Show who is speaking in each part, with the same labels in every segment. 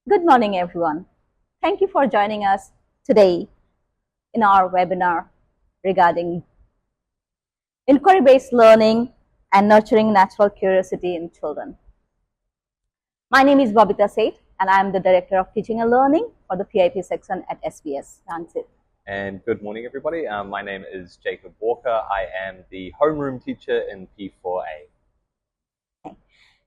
Speaker 1: Good morning, everyone. Thank you for joining us today in our webinar regarding inquiry-based learning and nurturing natural curiosity in children. My name is Babita Seth, and I am the Director of Teaching and Learning for the PIP section at SBS Rangsit.
Speaker 2: And good morning, everybody. My name is Jacob Walker. I am the homeroom teacher in P4A.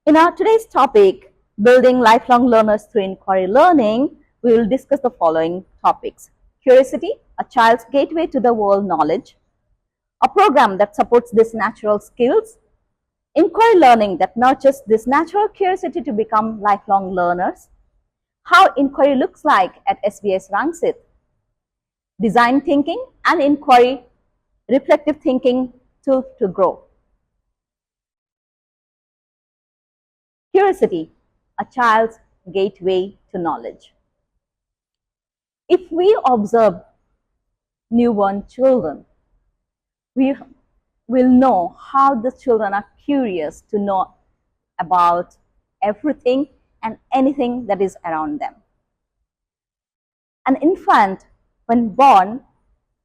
Speaker 1: In our today's topic, building lifelong learners through inquiry learning, we will discuss the following topics. Curiosity, a child's gateway to the world knowledge. A program that supports these natural skills. Inquiry learning that nurtures this natural curiosity to become lifelong learners. How inquiry looks like at SBS Rangsit. Design thinking and inquiry, reflective thinking tool to grow. Curiosity, a child's gateway to knowledge. If we observe newborn children, we will know how the children are curious to know about everything and anything that is around them. An infant, when born,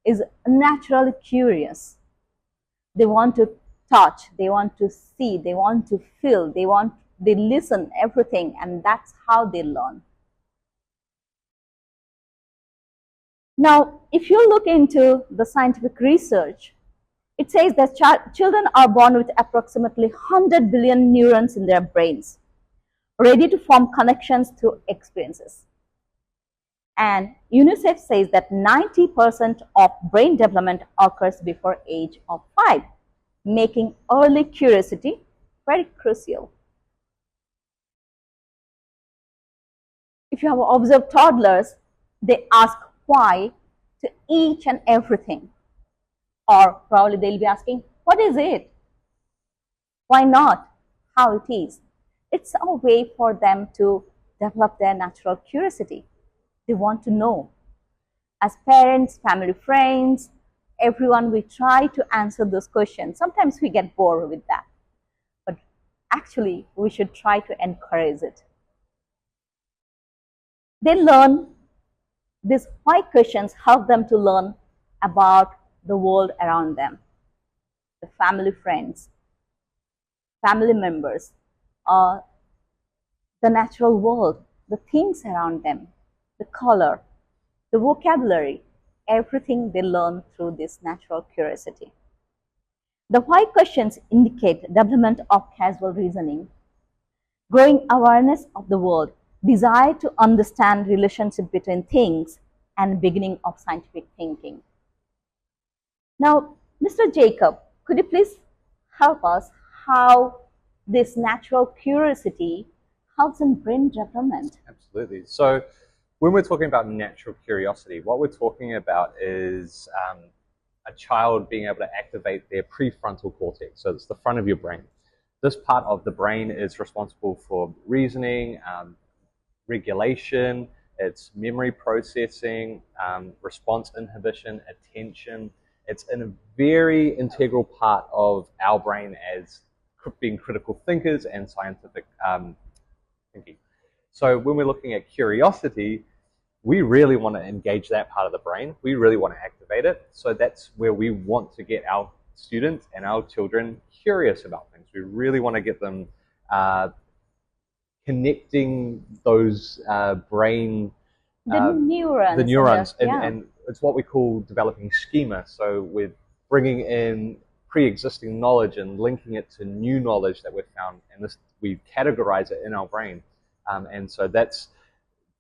Speaker 1: is naturally curious. They want to touch, they want to see, they want to feel, they listen everything, and that's how they learn. Now, if you look into the scientific research, it says that children are born with approximately 100 billion neurons in their brains, ready to form connections through experiences. And UNICEF says that 90% of brain development occurs before age of 5, making early curiosity very crucial. If you have observed toddlers, they ask why to each and everything. Or probably they'll be asking, what is it? Why not? How it is? It's a way for them to develop their natural curiosity. They want to know. As parents, family, friends, everyone, we try to answer those questions. Sometimes we get bored with that. But actually, we should try to encourage it. They learn, these why questions help them to learn about the world around them, the family, friends, family members, the natural world, the things around them, the color, the vocabulary, everything they learn through this natural curiosity. The why questions indicate development of causal reasoning, growing awareness of the world, desire to understand relationship between things, and beginning of scientific thinking. Now, Mr. Jacob, could you please help us how this natural curiosity helps in brain development?
Speaker 2: Absolutely. So when we're talking about natural curiosity, what we're talking about is a child being able to activate their prefrontal cortex. So it's the front of your brain. This part of the brain is responsible for reasoning, regulation, it's memory processing, response inhibition, attention. It's a very integral part of our brain as being critical thinkers and scientific thinking. So when we're looking at curiosity, we really want to engage that part of the brain. We really want to activate it. So that's where we want to get our students and our children curious about things. We really want to get them connecting those brain
Speaker 1: neurons,
Speaker 2: and it's what we call developing schema. So we're bringing in pre-existing knowledge and linking it to new knowledge that we've found, and this we categorize it in our brain. And so that's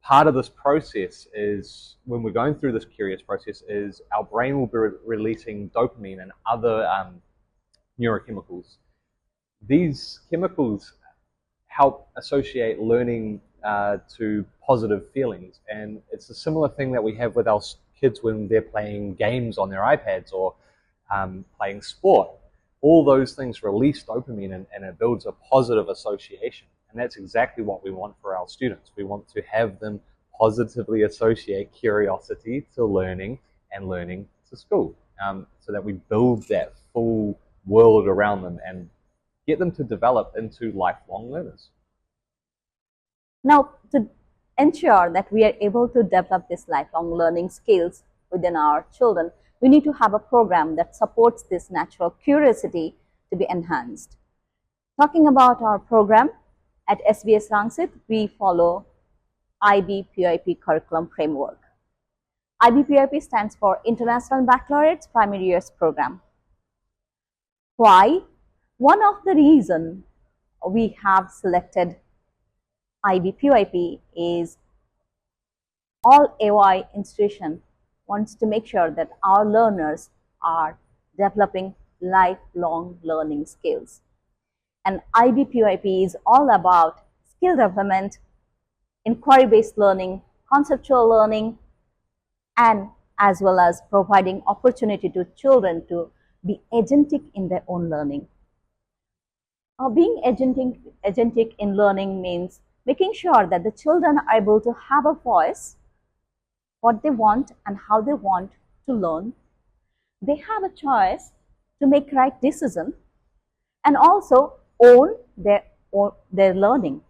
Speaker 2: part of this process. Is when we're going through this curious process, is our brain will be releasing dopamine and other neurochemicals. These chemicals help associate learning to positive feelings, and it's a similar thing that we have with our kids when they're playing games on their iPads or playing sport. All those things release dopamine, and it builds a positive association, and that's exactly what we want for our students. We want to have them positively associate curiosity to learning and learning to school, so that we build that full world around them and get them to develop into lifelong learners.
Speaker 1: Now, to ensure that we are able to develop this lifelong learning skills within our children, we need to have a program that supports this natural curiosity to be enhanced. Talking about our program, at SBS Rangsit, we follow IBPIP curriculum framework. IBPIP stands for International Baccalaureate's Primary Years Program. Why? One of the reasons we have selected IBPIP is all AOI institution wants to make sure that our learners are developing lifelong learning skills. And IBPIP is all about skill development, inquiry-based learning, conceptual learning, and as well as providing opportunity to children to be agentic in their own learning. Being agentic in learning means making sure that the children are able to have a voice, what they want and how they want to learn. They have a choice to make right decision and also own their learning.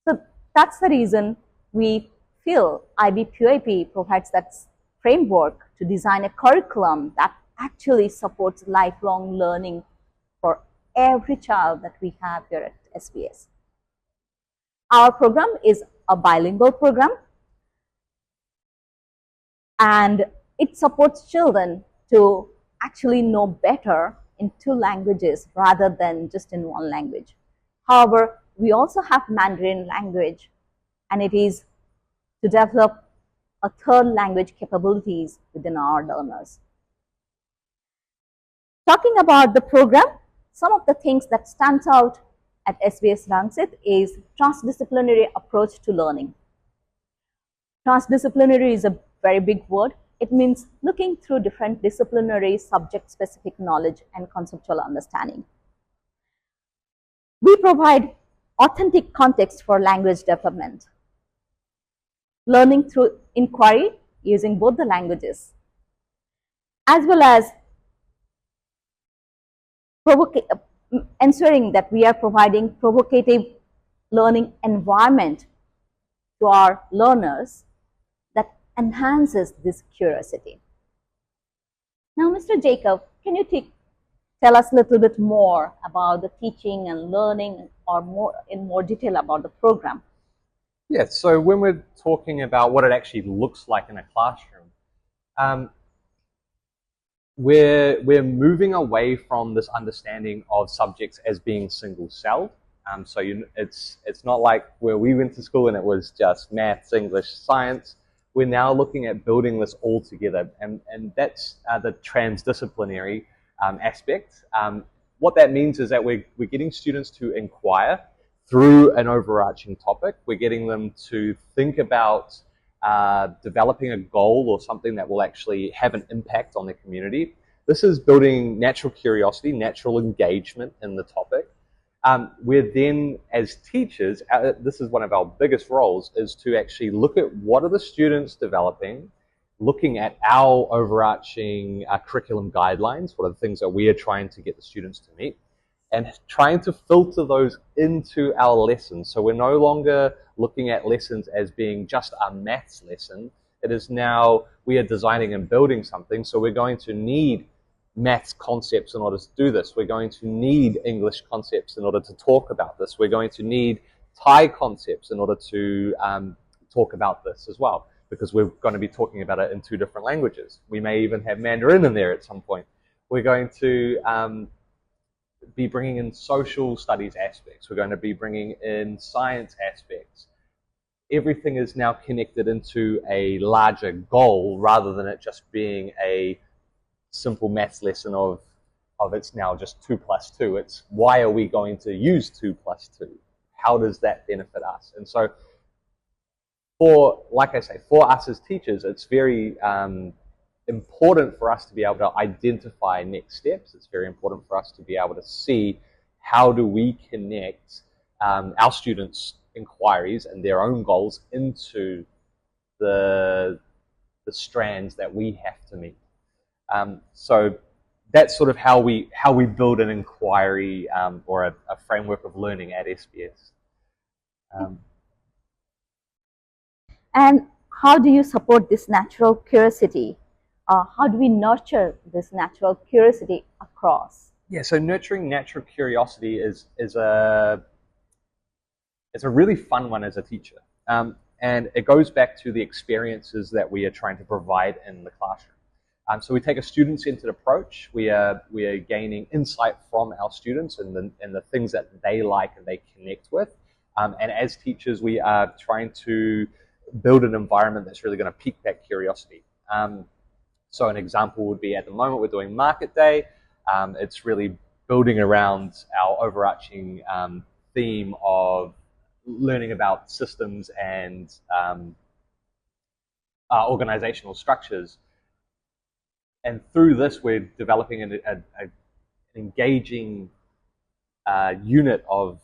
Speaker 1: So that's the reason we feel IBPIP provides that framework to design a curriculum that actually supports lifelong learning for every child that we have here at SBS. Our program is a bilingual program and it supports children to actually know better in 2 languages rather than just in 1 language. However, we also have Mandarin language and it is to develop a 3rd language capabilities within our learners. Talking about the program, some of the things that stands out at SBS Rangsit is transdisciplinary approach to learning. Transdisciplinary is a very big word. It means looking through different disciplinary subject-specific knowledge and conceptual understanding. We provide authentic context for language development. Learning through inquiry using both the languages, as well as ensuring that we are providing provocative learning environment to our learners that enhances this curiosity. Now, Mr. Jacob, can you tell us a little bit more about the teaching and learning or in more detail about the program?
Speaker 2: Yeah, so when we're talking about what it actually looks like in a classroom, we're moving away from this understanding of subjects as being single-celled. So it's not like where we went to school and it was just maths, English, science. We're now looking at building this all together, and that's the transdisciplinary aspect. What that means is that we're getting students to inquire through an overarching topic. We're getting them to think about developing a goal or something that will actually have an impact on the community. This is building natural curiosity, natural engagement in the topic. We're then, as teachers, this is one of our biggest roles, is to actually look at what are the students developing, looking at our overarching curriculum guidelines, what are the things that we are trying to get the students to meet, and trying to filter those into our lessons. So we're no longer looking at lessons as being just a maths lesson. It is now we are designing and building something, so we're going to need maths concepts in order to do this. We're going to need English concepts in order to talk about this. We're going to need Thai concepts in order to talk about this as well, because we're going to be talking about it in 2 different languages. We may even have Mandarin in there at some point. We're going to be bringing in social studies aspects. We're going to be bringing in science aspects. Everything is now connected into a larger goal rather than it just being a simple maths lesson of it's now just 2 plus 2. It's why are we going to use 2 plus 2? How does that benefit us? And so like I say, for us as teachers, it's very important for us to be able to identify next steps. It's very important for us to be able to see how do we connect our students' inquiries and their own goals into the strands that we have to meet. So that's sort of how we build an inquiry or a framework of learning at SBS.
Speaker 1: And how do you support this natural curiosity? How do we nurture this natural curiosity across?
Speaker 2: Yeah, so nurturing natural curiosity is a really fun one as a teacher. And it goes back to the experiences that we are trying to provide in the classroom. So we take a student-centered approach. We are gaining insight from our students and the things that they like and they connect with. And as teachers, we are trying to build an environment that's really going to pique that curiosity. So an example would be, at the moment we're doing Market Day. It's really building around our overarching theme of learning about systems and organizational structures. And through this, we're developing an engaging unit of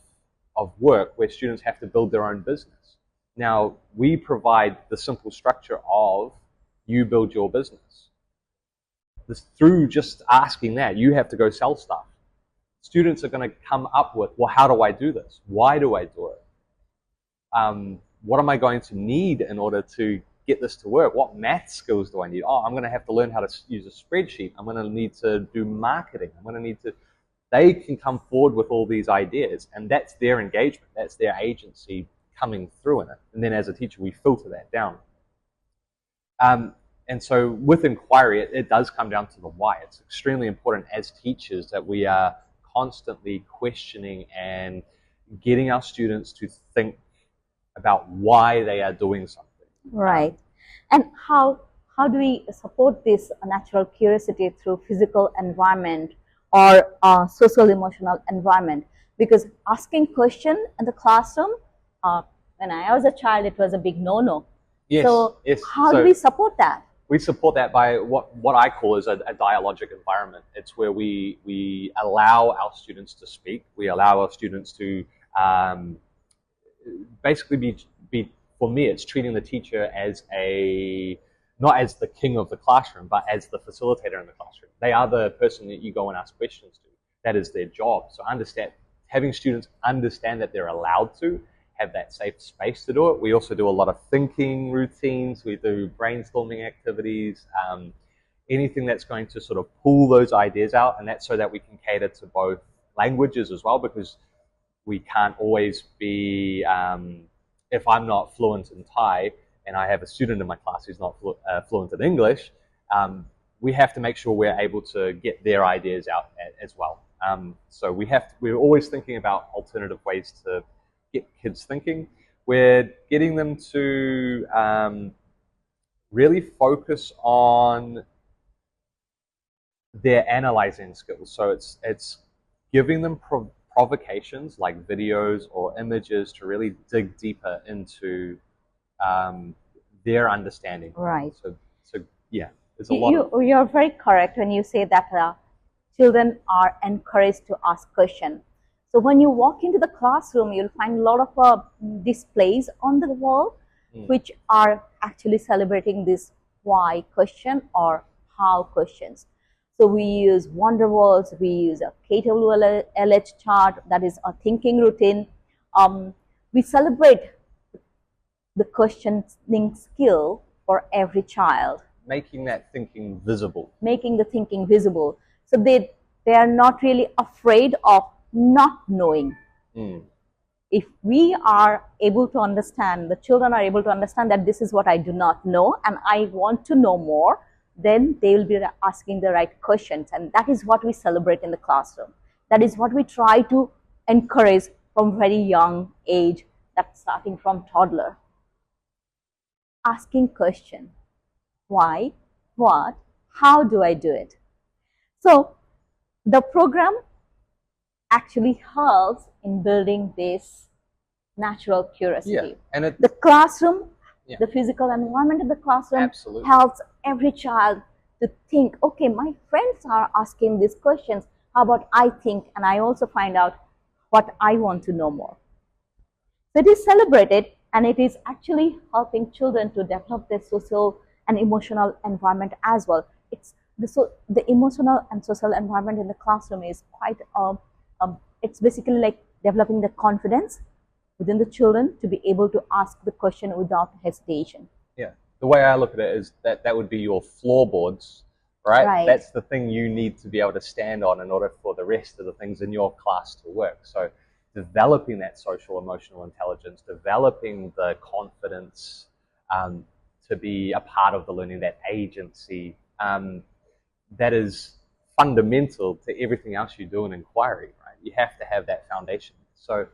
Speaker 2: work where students have to build their own business. Now, we provide the simple structure of you build your business. Through just asking that, you have to go sell stuff. Students are going to come up with, well, how do I do this? Why do I do it? What am I going to need in order to get this to work? What math skills do I need? Oh, I'm going to have to learn how to use a spreadsheet. I'm going to need to do marketing. I'm going to need to... They can come forward with all these ideas, and that's their engagement. That's their agency coming through in it. And then as a teacher, we filter that down. And so with inquiry, it does come down to the why. It's extremely important as teachers that we are constantly questioning and getting our students to think about why they are doing something.
Speaker 1: Right. And how do we support this natural curiosity through physical environment or social emotional environment? Because asking question in the classroom, when I was a child, it was a big no-no.
Speaker 2: Yes,
Speaker 1: so
Speaker 2: yes.
Speaker 1: How do we support that?
Speaker 2: We support that by what I call is a dialogic environment. It's where we allow our students to speak. We allow our students to basically be, for me, it's treating the teacher as not as the king of the classroom, but as the facilitator in the classroom. They are the person that you go and ask questions to. That is their job. So having students understand that they're allowed to have that safe space to do it. We also do a lot of thinking routines. We do brainstorming activities, anything that's going to sort of pull those ideas out, and that's so that we can cater to both languages as well, because we can't always be, if I'm not fluent in Thai and I have a student in my class who's not fluent in English, we have to make sure we're able to get their ideas out as well. So we're always thinking about alternative ways to get kids thinking. We're getting them to really focus on their analyzing skills. So it's giving them provocations like videos or images to really dig deeper into their understanding.
Speaker 1: Right.
Speaker 2: So yeah, there's a lot.
Speaker 1: You're very correct when you say that children are encouraged to ask questions. So when you walk into the classroom, you'll find a lot of displays on the wall, which are actually celebrating this why question or how questions. So we use wonder walls, we use a KWLH chart, that is a thinking routine. We celebrate the questioning skill for every child.
Speaker 2: Making that thinking visible.
Speaker 1: Making the thinking visible. So they are not really afraid of not knowing. If we are able to understand, the children are able to understand that this is what I do not know and I want to know more, then they will be asking the right questions, and that is what we celebrate in the classroom. That is what we try to encourage from very young age, that's starting from toddler. Asking question, why, what, how do I do it? So the program actually helps in building this natural curiosity.
Speaker 2: Yeah, and
Speaker 1: the classroom,
Speaker 2: yeah,
Speaker 1: the physical environment of the classroom
Speaker 2: absolutely
Speaker 1: helps every child to think, okay, my friends are asking these questions, how about I think and I also find out what I want to know more. So it is celebrated, and it is actually helping children to develop their social and emotional environment as well. The emotional and social environment in the classroom is quite it's basically like developing the confidence, within the children to be able to ask the question without hesitation.
Speaker 2: Yeah. The way I look at it is that would be your floorboards, right?
Speaker 1: Right.
Speaker 2: That's the thing you need to be able to stand on in order for the rest of the things in your class to work. So developing that social emotional intelligence, developing the confidence to be a part of the learning, that agency, that is fundamental to everything else you do in inquiry, right? You have to have that foundation. So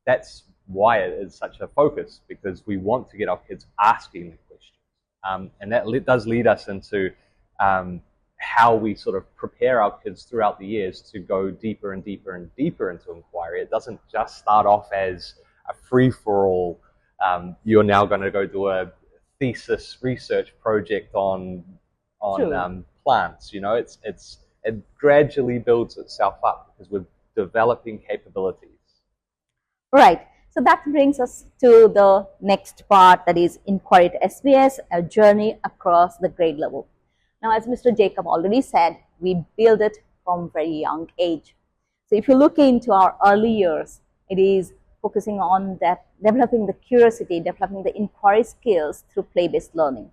Speaker 2: that's why it is such a focus, because we want to get our kids asking the questions. And that does lead us into how we sort of prepare our kids throughout the years to go deeper and deeper and deeper into inquiry. It doesn't just start off as a free-for-all. You're now going to go do a thesis research project on plants. You know, it gradually builds itself up because we're developing capabilities.
Speaker 1: Right. So that brings us to the next part, that is Inquiry at SBS, a journey across the grade level. Now, as Mr. Jacob already said, we build it from very young age. So if you look into our early years, it is focusing on that, developing the curiosity, developing the inquiry skills through play-based learning.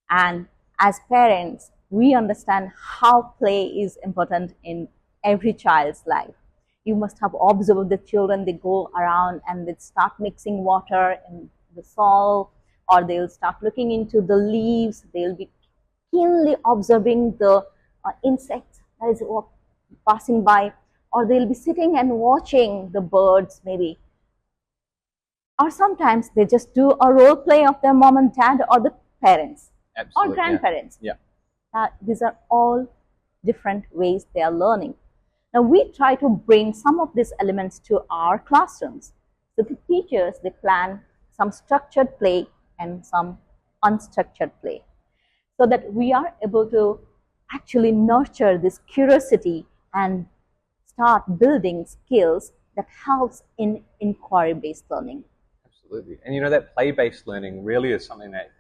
Speaker 1: And as parents, we understand how play is important in every child's life. You must have observed the children, they go around and they start mixing water in the soil, or they'll start looking into the leaves, they'll be keenly observing the insects that is passing by, or they'll be sitting and watching the birds maybe. Or sometimes they just do a role play of their mom and dad or the parents. Absolutely, or grandparents.
Speaker 2: Yeah.
Speaker 1: These are all different ways they are learning. Now, we try to bring some of these elements to our classrooms. So the teachers, they plan some structured play and some unstructured play, so that we are able to actually nurture this curiosity and start building skills that helps in inquiry-based learning.
Speaker 2: Absolutely. And you know, that play-based learning really is something that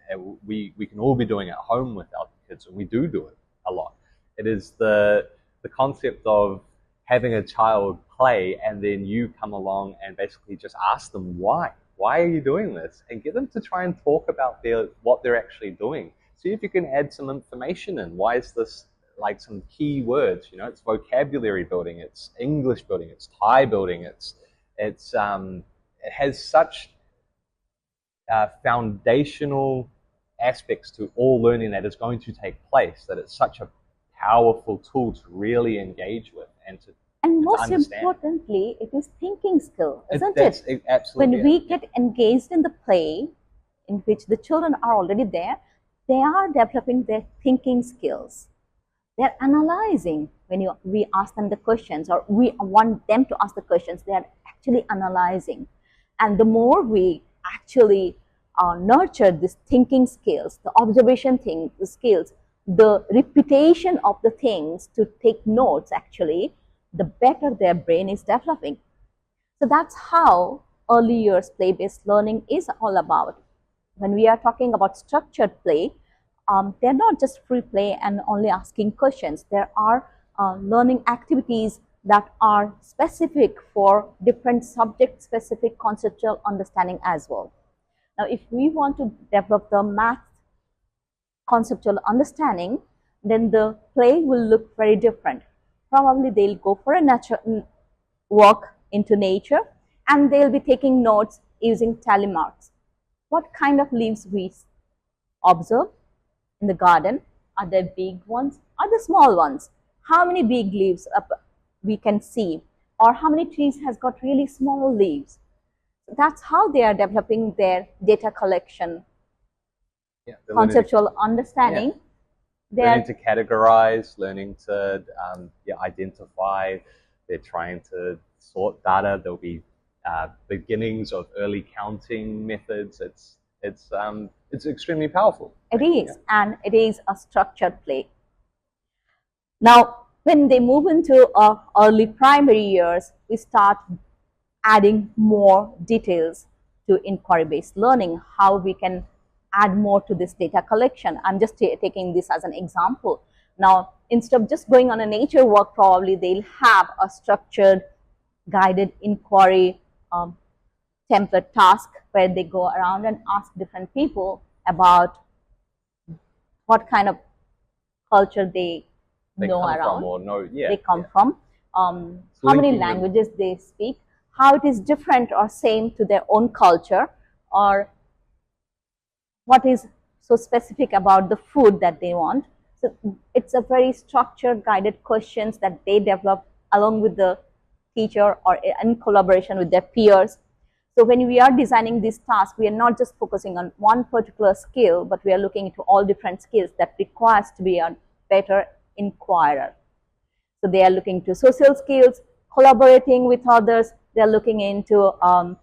Speaker 2: we can all be doing at home with our kids, and we do it a lot. It is the concept of having a child play and then you come along and basically just ask them why. Why are you doing this? And get them to try and talk about what they're actually doing. See if you can add some information in. Why is this, like some key words? You know, it's vocabulary building, it's English building, it's Thai building, it has such foundational aspects to all learning that is going to take place, that it's such a powerful tool to really engage with and to
Speaker 1: most
Speaker 2: understand.
Speaker 1: Importantly, it is thinking skill, isn't
Speaker 2: it? Absolutely.
Speaker 1: When we get engaged in the play, in which the children are already there, they are developing their thinking skills. They're analyzing. When we ask them the questions, or we want them to ask the questions, they are actually analyzing. And the more we actually nurture these thinking skills, the observation skills, the repetition of the things to take notes, actually, the better their brain is developing. So that's how early years play-based learning is all about. When we are talking about structured play, they're not just free play and only asking questions. There are learning activities that are specific for different subject-specific conceptual understanding as well. Now, if we want to develop the math conceptual understanding, then the play will look very different. Probably they'll go for a walk into nature and they'll be taking notes using tally marks. What kind of leaves we observe in the garden? Are there big ones? Are there small ones? How many big leaves we can see? Or how many trees has got really small leaves? That's how they are developing their data collection, conceptual understanding.
Speaker 2: Learning to categorize, learning to identify. They're trying to sort data. There'll be beginnings of early counting methods. It's extremely powerful.
Speaker 1: It is, and it is a structured play. Now, when they move into early primary years, we start adding more details to inquiry-based learning, how we can add more to this data collection. I'm just taking this as an example. Now, instead of just going on a nature walk, probably they'll have a structured, guided inquiry template task where they go around and ask different people about what kind of culture they know
Speaker 2: come
Speaker 1: around,
Speaker 2: from or know, yeah,
Speaker 1: they come
Speaker 2: yeah.
Speaker 1: from, how many
Speaker 2: Linking them.
Speaker 1: languages they speak, how it is different or same to their own culture, or what is so specific about the food that they want. So it's a very structured, guided questions that they develop along with the teacher or in collaboration with their peers. So when we are designing this task, we are not just focusing on one particular skill, but we are looking into all different skills that requires to be a better inquirer. So they are looking to social skills, collaborating with others. They are looking into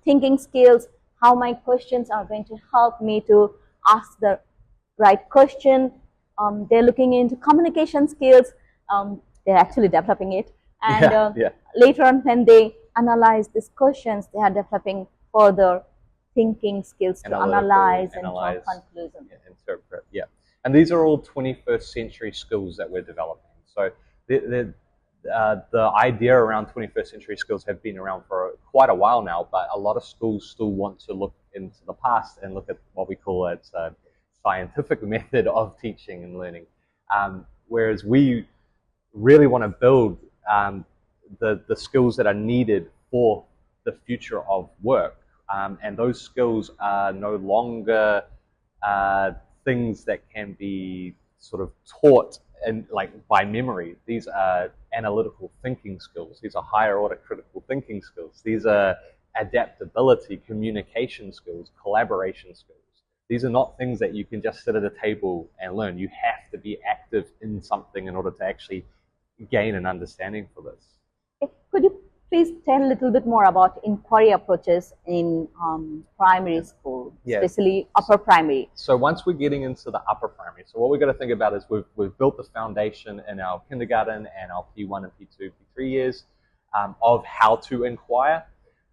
Speaker 1: thinking skills, how my questions are going to help me to ask the right question. They're looking into communication skills. They're actually developing it. And later on, when they analyze these questions, they are developing further thinking skills to analyze and draw conclusions.
Speaker 2: Interpret, And these are all 21st century skills that we're developing. So the idea around 21st century skills have been around for quite a while now, but a lot of schools still want to look into the past and look at what we call it scientific method of teaching and learning. Whereas we really want to build the skills that are needed for the future of work. And those skills are no longer things that can be sort of taught and like by memory. These are analytical thinking skills. These are higher order critical thinking skills. These are adaptability, communication skills, collaboration skills. These are not things that you can just sit at a table and learn. You have to be active in something in order to actually gain an understanding for this.
Speaker 1: Could you please tell a little bit more about inquiry approaches in primary school, especially upper primary?
Speaker 2: So once we're getting into the upper primary, so what we've got to think about is we've built the foundation in our kindergarten and our P1 and P2, P3 years of how to inquire.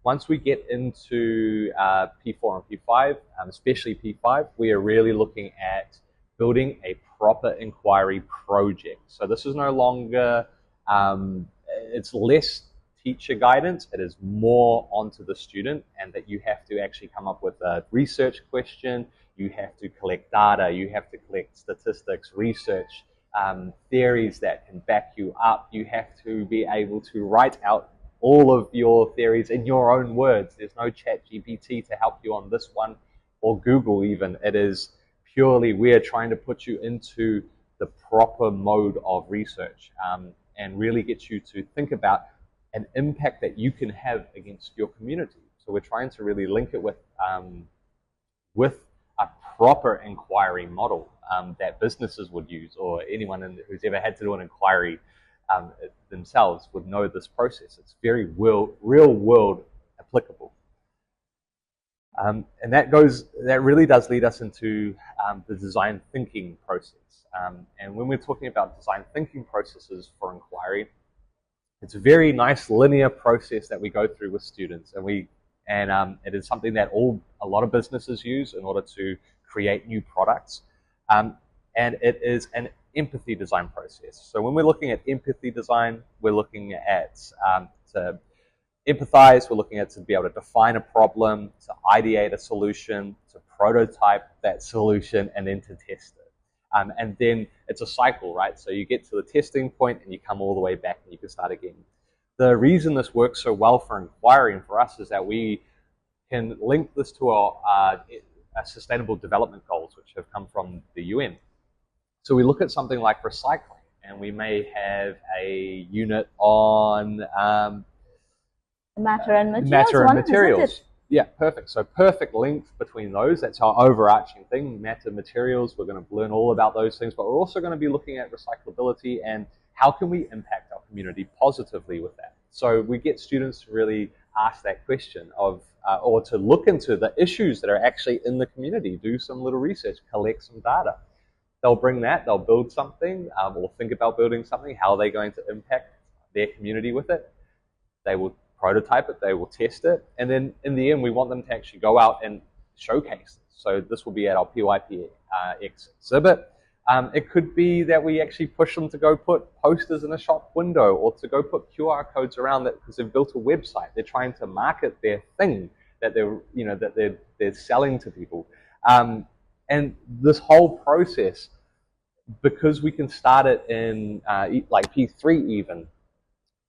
Speaker 2: Once we get into P4 and P5, especially P5, we are really looking at building a proper inquiry project. So this is no longer, it's less teacher guidance, it is more onto the student, and that you have to actually come up with a research question, you have to collect data, you have to collect statistics, research, theories that can back you up, you have to be able to write out all of your theories in your own words. There's no chat GPT to help you on this one, or Google even. It is purely, we're trying to put you into the proper mode of research and really get you to think about an impact that you can have against your community. So we're trying to really link it with a proper inquiry model that businesses would use, or anyone who's ever had to do an inquiry themselves would know this process. It's very real world applicable. And that really does lead us into the design thinking process. And when we're talking about design thinking processes for inquiry, it's a very nice linear process that we go through with students, and it is something that a lot of businesses use in order to create new products. And it is an empathy design process. So when we're looking at empathy design, we're looking at to empathize, we're looking at to be able to define a problem, to ideate a solution, to prototype that solution, and then to test it. And then it's a cycle, right? So you get to the testing point and you come all the way back and you can start again. The reason this works so well for inquiry and for us is that we can link this to our sustainable development goals, which have come from the UN. So we look at something like recycling, and we may have a unit on
Speaker 1: matter and materials.
Speaker 2: Yeah, perfect. So perfect link between those. That's our overarching thing, matter, materials. We're going to learn all about those things, but we're also going to be looking at recyclability and how can we impact our community positively with that. So we get students to really ask that question of, or to look into the issues that are actually in the community, do some little research, collect some data. They'll bring that, they'll build something, or think about building something. How are they going to impact their community with it? They will prototype it, they will test it, and then in the end, we want them to actually go out and showcase it. So this will be at our PYPX exhibit. It could be that we actually push them to go put posters in a shop window, or to go put QR codes around it because they've built a website. They're trying to market their thing. that they're selling to people. And this whole process, because we can start it in like P3 even,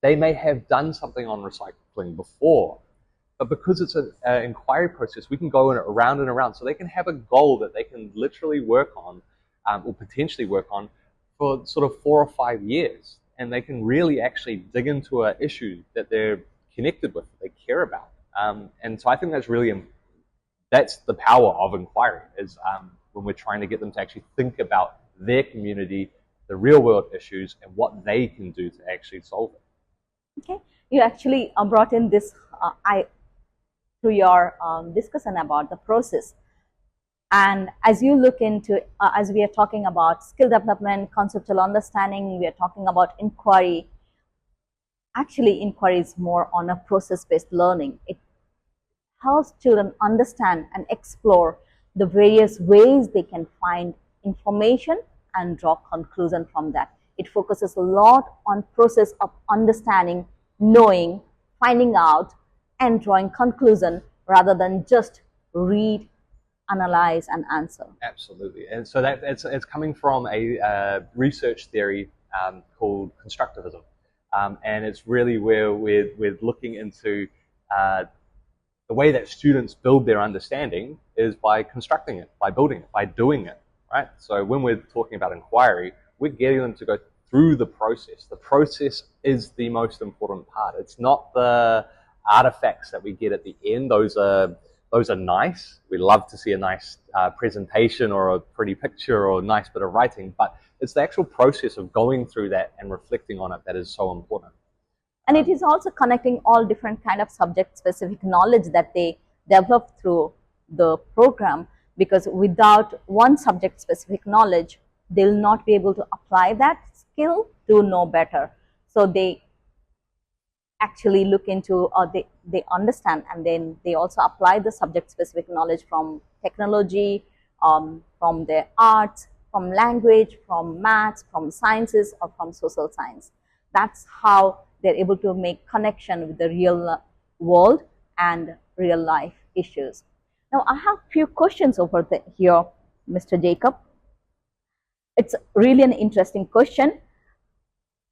Speaker 2: they may have done something on recycling before, but because it's an inquiry process, we can go around and around. So they can have a goal that they can literally work on, or potentially work on, for sort of 4 or 5 years. And they can really actually dig into an issue that they're connected with, that they care about. And so I think that's the power of inquiry, is when we're trying to get them to actually think about their community, the real world issues, and what they can do to actually solve it.
Speaker 1: Okay, you actually brought in this through your discussion about the process. And as you look into, as we are talking about skill development, conceptual understanding, we are talking about inquiry. Actually, inquiry is more on a process-based learning. It helps children understand and explore the various ways they can find information and draw conclusion from that. It focuses a lot on process of understanding, knowing, finding out, and drawing conclusion, rather than just read, analyze, and answer.
Speaker 2: Absolutely. And so it's coming from a research theory called constructivism. And it's really where we're looking into the way that students build their understanding is by constructing it, by building it, by doing it, right? So when we're talking about inquiry, we're getting them to go through the process. The process is the most important part. It's not the artifacts that we get at the end. Those are nice. We love to see a nice presentation or a pretty picture or a nice bit of writing, but it's the actual process of going through that and reflecting on it that is so important.
Speaker 1: And it is also connecting all different kind of subject-specific knowledge that they develop through the program, because without one subject-specific knowledge, they'll not be able to apply that skill to know better. So they actually look into, or they understand, and then they also apply the subject-specific knowledge from technology, from their arts, from language, from maths, from sciences, or from social science. That's how they're able to make connection with the real world and real life issues. Now, I have few questions over here, Mr. Jacob. It's really an interesting question.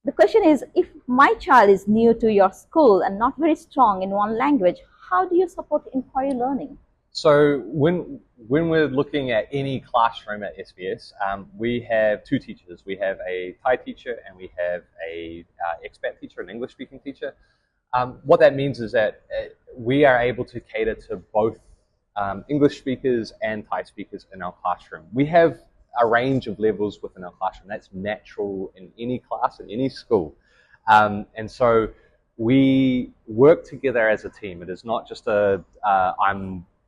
Speaker 1: The question is, if my child is new to your school and not very strong in one language, how do you support inquiry learning?
Speaker 2: So when we're looking at any classroom at SBS, we have two teachers. We have a Thai teacher and we have a expat teacher, an English-speaking teacher. What that means is that we are able to cater to both English speakers and Thai speakers in our classroom. We have a range of levels within our classroom. That's natural in any class, in any school. And so we work together as a team. It is not just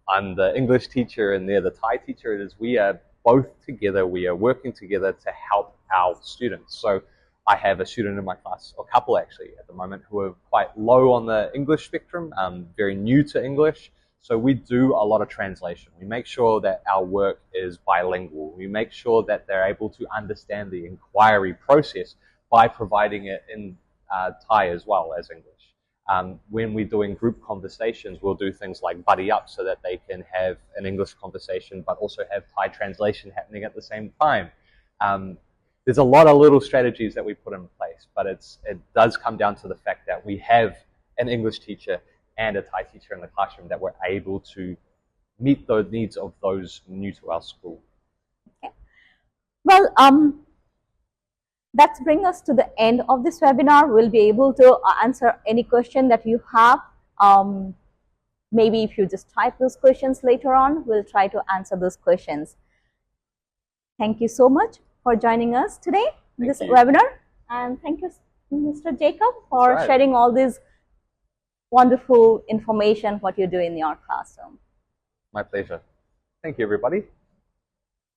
Speaker 2: I'm the English teacher and they're the Thai teacher. It is we are both together. We are working together to help our students. So I have a student in my class, or a couple actually at the moment, who are quite low on the English spectrum, very new to English. So we do a lot of translation. We make sure that our work is bilingual. We make sure that they're able to understand the inquiry process by providing it in Thai as well as English. When we're doing group conversations, we'll do things like buddy up so that they can have an English conversation but also have Thai translation happening at the same time. There's a lot of little strategies that we put in place, but it does come down to the fact that we have an English teacher and a Thai teacher in the classroom that we're able to meet the needs of those new to our school.
Speaker 1: Okay. Well, that brings us to the end of this webinar. We'll be able to answer any question that you have. Maybe if you just type those questions later on, we'll try to answer those questions. Thank you so much for joining us today in this webinar. And thank you, Mr. Jacob, for sharing all this wonderful information, what you do in your classroom.
Speaker 2: My pleasure. Thank you, everybody.